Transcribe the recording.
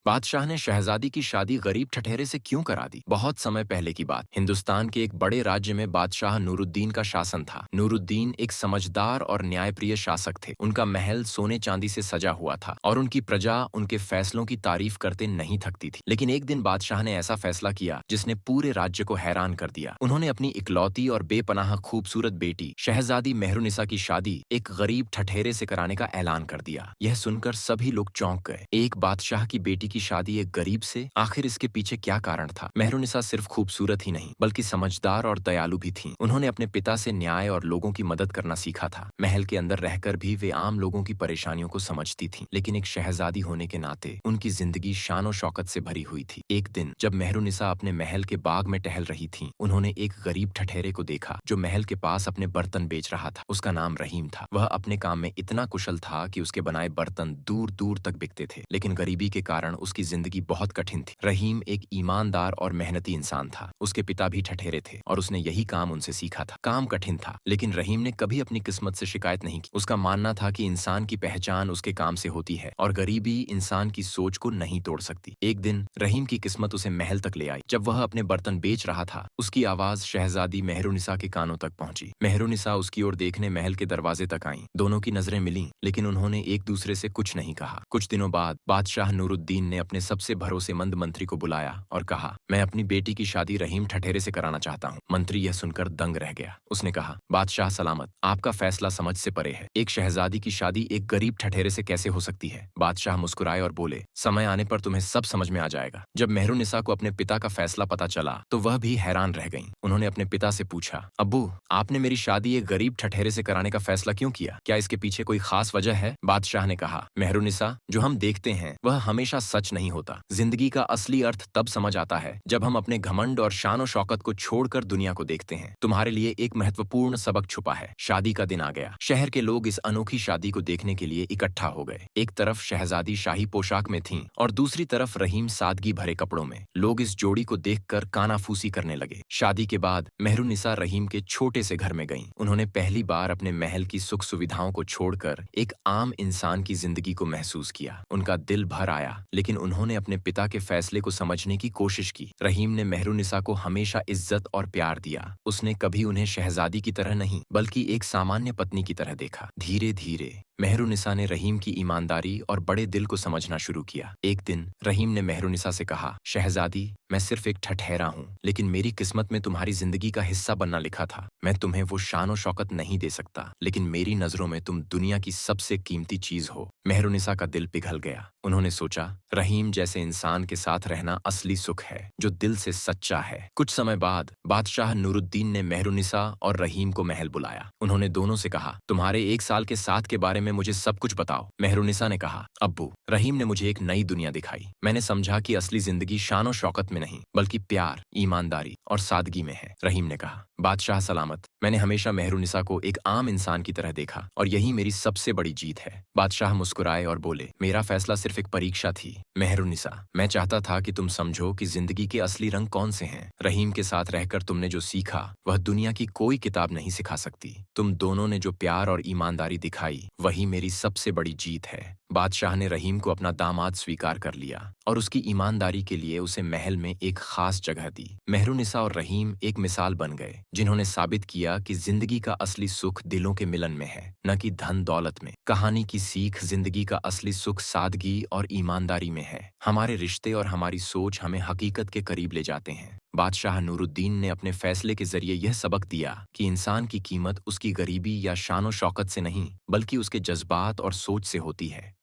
बादशाह ने शहजादी की शादी गरीब ठठेरे से क्यों करा दी? बहुत समय पहले की बात। हिंदुस्तान के एक बड़े राज्य में बादशाह नूरुद्दीन का शासन था। नूरुद्दीन एक समझदार और न्यायप्रिय शासक थे। उनका महल सोने चांदी से सजा हुआ था और उनकी प्रजा उनके फैसलों की तारीफ करते नहीं थकती थी। लेकिन एक दिन बादशाह ने ऐसा फैसला किया जिसने पूरे राज्य को हैरान कर दिया। उन्होंने अपनी इकलौती और बेपनाह खूबसूरत बेटी शहजादी मेहरुनिसा की शादी एक गरीब ठठेरे से कराने का ऐलान कर दिया। यह सुनकर सभी लोग चौंक गए। एक बादशाह की बेटी की शादी एक गरीब से, आखिर इसके पीछे क्या कारण था? मेहरुनिसा सिर्फ खूबसूरत ही नहीं बल्कि समझदार और दयालु भी थीं। उन्होंने अपने पिता से न्याय और लोगों की मदद करना सीखा था। महल के अंदर रहकर भी वे आम लोगों की परेशानियों को समझती थीं, लेकिन एक शहजादी होने के नाते उनकी जिंदगी शान और शौकत से भरी हुई थी। एक दिन जब मेहरुनिसा अपने महल के बाग में टहल रही थीं, उन्होंने एक गरीब ठठेरे को देखा जो महल के पास अपने बर्तन बेच रहा था। उसका नाम रहीम था। वह अपने काम में इतना कुशल था कि उसके बनाए बर्तन दूर दूर तक बिकते थे, लेकिन गरीबी के कारण उसकी जिंदगी बहुत कठिन थी। रहीम एक ईमानदार और मेहनती इंसान था। उसके पिता भी ठठेरे थे और उसने यही काम उनसे सीखा था। काम कठिन था, लेकिन रहीम ने कभी अपनी किस्मत से शिकायत नहीं की। उसका मानना था कि इंसान की पहचान उसके काम से होती है और गरीबी इंसान की सोच को नहीं तोड़ सकती। एक दिन रहीम की किस्मत उसे महल तक ले आई। जब वह अपने बर्तन बेच रहा था, उसकी आवाज शहजादी मेहरुनिसा के कानों तक पहुंची। मेहरुनिसा उसकी ओर देखने महल के दरवाजे तक आईं। दोनों की नजरें मिलीं, लेकिन उन्होंने एक दूसरे से कुछ नहीं कहा। कुछ दिनों बाद बादशाह नूरुद्दीन ने अपने सबसे भरोसेमंद मंत्री को बुलाया और कहा, मैं अपनी बेटी की शादी रहीम ठठेरे से कराना चाहता हूँ। मंत्री यह सुनकर दंग रह गया। उसने कहा, बादशाह सलामत, आपका फैसला समझ से परे है। एक शहजादी की शादी एक गरीब ठठेरे से कैसे हो सकती है? बादशाह मुस्कुराए और बोले, समय आने पर तुम्हें सब समझ में आ जाएगा। जब मेहरुनिसा को अपने पिता का फैसला पता चला तो वह भी हैरान रह गईं। उन्होंने अपने पिता से पूछा, अब्बू, आपने मेरी शादी एक गरीब ठठेरे से कराने का फैसला क्यों किया? क्या इसके पीछे कोई खास वजह है? बादशाह ने कहा, मेहरुनिसा, जो हम देखते हैं वह हमेशा सच नहीं होता। जिंदगी का असली अर्थ तब समझ आता है जब हम अपने घमंड और शान और शौकत को छोड़कर दुनिया को देखते हैं। तुम्हारे लिए एक महत्वपूर्ण सबक छुपा है। शादी का दिन आ गया। शहर के लोग इस अनोखी शादी को देखने के लिए इकट्ठा हो गए। एक तरफ शहजादी शाही पोशाक में थीं और दूसरी तरफ रहीम सादगी भरे कपड़ों में। लोग इस जोड़ी को देखकर कानाफूसी करने लगे। शादी के बाद मेहरुनिसा रहीम के छोटे से घर में गईं। उन्होंने पहली बार अपने महल की सुख सुविधाओं को छोड़कर एक आम इंसान की जिंदगी को महसूस किया। उनका दिल भर आया, लेकिन उन्होंने अपने पिता के फैसले को समझने की कोशिश की। रहीम ने मेहरुनिसा को हमेशा इज्जत और प्यार दिया। उसने कभी उन्हें शहजादी की तरह नहीं बल्कि एक सामान्य पत्नी की तरह देखा। धीरे धीरे मेहरुनिसा ने रहीम की ईमानदारी और बड़े दिल को समझना शुरू किया। एक दिन रहीम ने मेहरुनिसा से कहा, शहजादी, मैं सिर्फ एक ठठेरा हूँ, लेकिन मेरी किस्मत में तुम्हारी जिंदगी का हिस्सा बनना लिखा था। मैं तुम्हें वो शान और शौकत नहीं दे सकता, लेकिन मेरी नजरों में तुम दुनिया की सबसे कीमती चीज हो। मेहरुनिसा का दिल पिघल गया। उन्होंने सोचा, रहीम जैसे इंसान के साथ रहना असली सुख है, जो दिल से सच्चा है। कुछ समय बाद बादशाह नूरुद्दीन ने मेहरुनिसा और रहीम को महल बुलाया। उन्होंने दोनों से कहा, तुम्हारे एक साल के साथ के बारे में मुझे सब कुछ बताओ। मेहरुनिसा ने कहा, अब्बू, रहीम ने मुझे एक नई दुनिया दिखाई। मैंने समझा कि असली जिंदगी शान और शौकत में नहीं बल्कि प्यार, ईमानदारी और सादगी में है। रहीम ने कहा, बादशाह सलामत, मैंने हमेशा मेहरुनिसा को एक आम इंसान की तरह देखा और यही मेरी सबसे बड़ी जीत है। बादशाह मुस्कुराए और बोले, मेरा फैसला सिर्फ एक परीक्षा थी। मेहरुनिसा, मैं चाहता था कि तुम समझो कि जिंदगी के असली रंग कौन से हैं। रहीम के साथ रहकर तुमने जो सीखा वह दुनिया की कोई किताब नहीं सिखा सकती। तुम दोनों ने जो प्यार और ईमानदारी दिखाई वही मेरी सबसे बड़ी जीत है। बादशाह ने रहीम को अपना दामाद स्वीकार कर लिया और उसकी ईमानदारी के लिए उसे महल में एक खास जगह दी। मेहरुनिसा और रहीम एक मिसाल बन गए, जिन्होंने साबित किया कि जिंदगी का असली सुख दिलों के मिलन में है, न कि धन दौलत में। कहानी की सीख, जिंदगी का असली सुख सादगी और ईमानदारी में है। हमारे रिश्ते और हमारी सोच हमें हकीकत के करीब ले जाते हैं। बादशाह नूरुद्दीन ने अपने फैसले के जरिए यह सबक दिया कि इंसान की कीमत उसकी गरीबी या शान और शौकत से नहीं बल्कि उसके जज्बात और सोच से होती है।